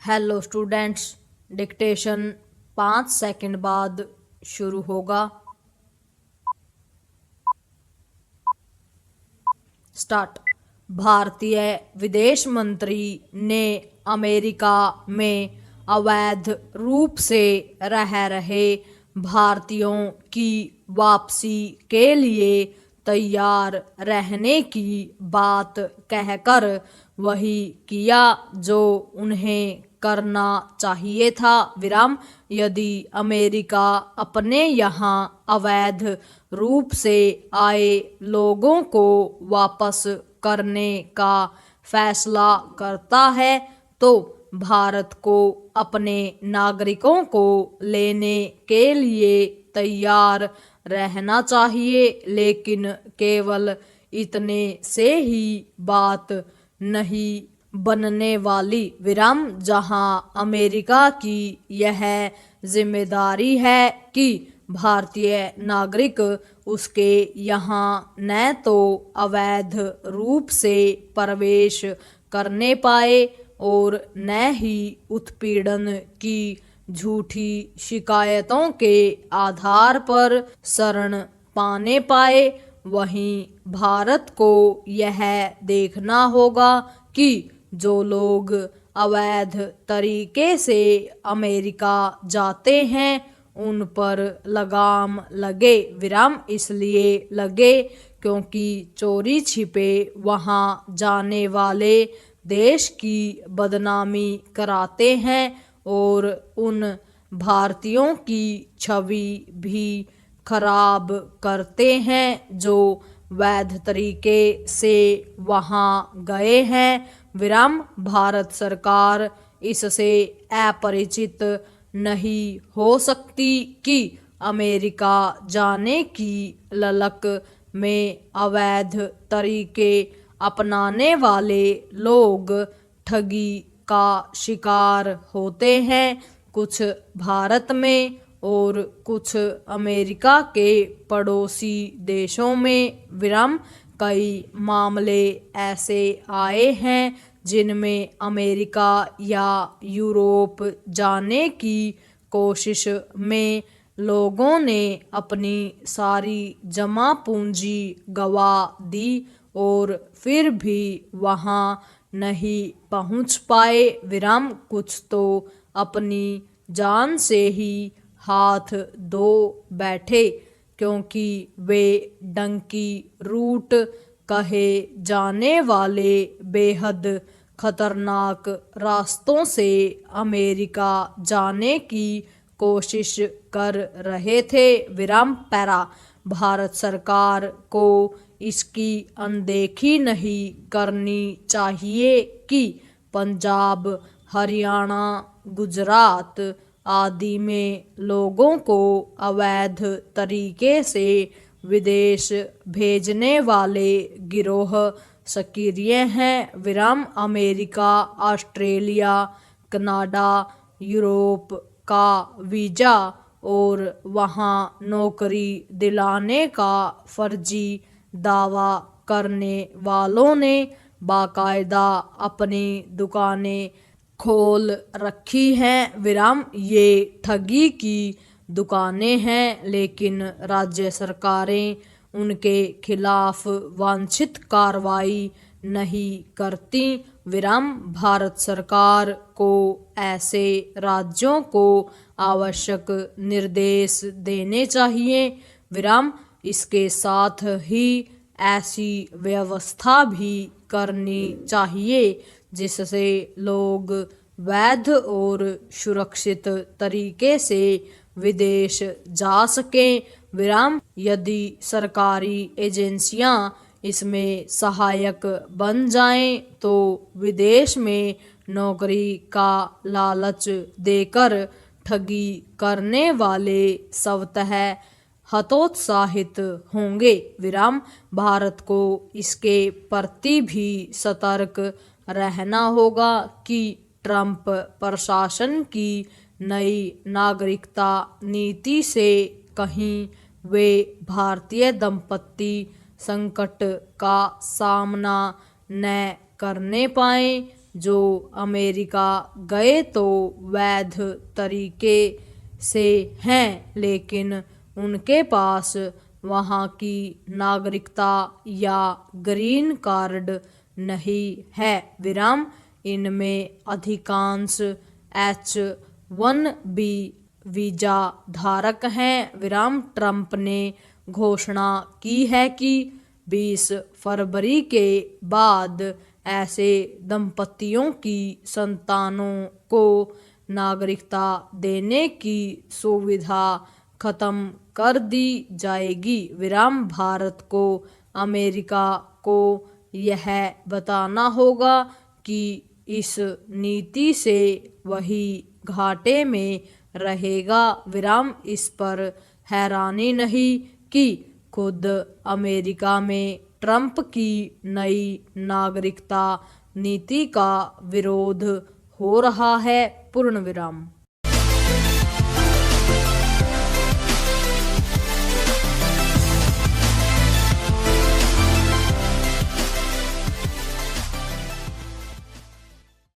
Hello students, dictation 5 second बाद शुरू होगा। स्टार्ट। भारतीय विदेश मंत्री ने अमेरिका में अवैध रूप से रह रहे भारतीयों की वापसी के लिए तैयार रहने की बात कहकर वही किया जो उन्हें करना चाहिए था। विराम। यदि अमेरिका अपने यहाँ अवैध रूप से आए लोगों को वापस करने का फैसला करता है तो भारत को अपने नागरिकों को लेने के लिए तैयार रहना चाहिए, लेकिन केवल इतने से ही बात नहीं बनने वाली। विराम। जहां अमेरिका की यह जिम्मेदारी है कि भारतीय नागरिक उसके यहाँ न तो अवैध रूप से प्रवेश करने पाए और न ही उत्पीड़न की झूठी शिकायतों के आधार पर शरण पाने पाए, वहीं भारत को यह देखना होगा कि जो लोग अवैध तरीके से अमेरिका जाते हैं उन पर लगाम लगे। विराम। इसलिए लगे क्योंकि चोरी छिपे वहां जाने वाले देश की बदनामी कराते हैं और उन भारतीयों की छवि भी खराब करते हैं जो वैध तरीके से वहां गए हैं। विराम। भारत सरकार इससे अपरिचित नहीं हो सकती कि अमेरिका जाने की ललक में अवैध तरीके अपनाने वाले लोग ठगी का शिकार होते हैं। कुछ भारत में और कुछ अमेरिका के पड़ोसी देशों में। विराम। कई मामले ऐसे आए हैं जिनमें अमेरिका या यूरोप जाने की कोशिश में लोगों ने अपनी सारी जमा पूंजी गंवा दी और फिर भी वहां नहीं पहुंच पाए। विराम। कुछ तो अपनी जान से ही हाथ धो बैठे क्योंकि वे डंकी रूट कहे जाने वाले बेहद खतरनाक रास्तों से अमेरिका जाने की कोशिश कर रहे थे। विराम। पैरा। भारत सरकार को इसकी अनदेखी नहीं करनी चाहिए कि पंजाब, हरियाणा, गुजरात आदि में लोगों को अवैध तरीके से विदेश भेजने वाले गिरोह सक्रिय हैं। विराम। अमेरिका, ऑस्ट्रेलिया, कनाडा, यूरोप का वीजा और वहां नौकरी दिलाने का फर्जी दावा करने वालों ने बाकायदा अपनी दुकानें खोल रखी हैं। विराम। ये ठगी की दुकानें हैं, लेकिन राज्य सरकारें उनके खिलाफ वांछित कार्रवाई नहीं करती। विराम। भारत सरकार को ऐसे राज्यों को आवश्यक निर्देश देने चाहिए। विराम। इसके साथ ही ऐसी व्यवस्था भी करनी चाहिए जिससे लोग वैध और सुरक्षित तरीके से विदेश जा सकें। विराम। यदि सरकारी एजेंसियां इसमें सहायक बन जाएं तो विदेश में नौकरी का लालच देकर ठगी करने वाले स्वतः हतोत्साहित होंगे। विराम। भारत को इसके प्रति भी सतर्क रहना होगा कि ट्रंप प्रशासन की नई नागरिकता नीति से कहीं वे भारतीय दंपत्ति संकट का सामना न करने पाएं। जो अमेरिका गए तो वैध तरीके से हैं, लेकिन उनके पास वहाँ की नागरिकता या ग्रीन कार्ड नहीं है विराम। इनमें अधिकांश H-1B वीजा धारक हैं विराम। ट्रंप ने घोषणा की है कि 20 फरवरी के बाद ऐसे दंपतियों की संतानों को नागरिकता देने की सुविधा खत्म कर दी जाएगी विराम। भारत को अमेरिका को यह बताना होगा कि इस नीति से वही घाटे में रहेगा विराम। इस पर हैरानी नहीं कि खुद अमेरिका में ट्रंप की नई नागरिकता नीति का विरोध हो रहा है पूर्ण विराम।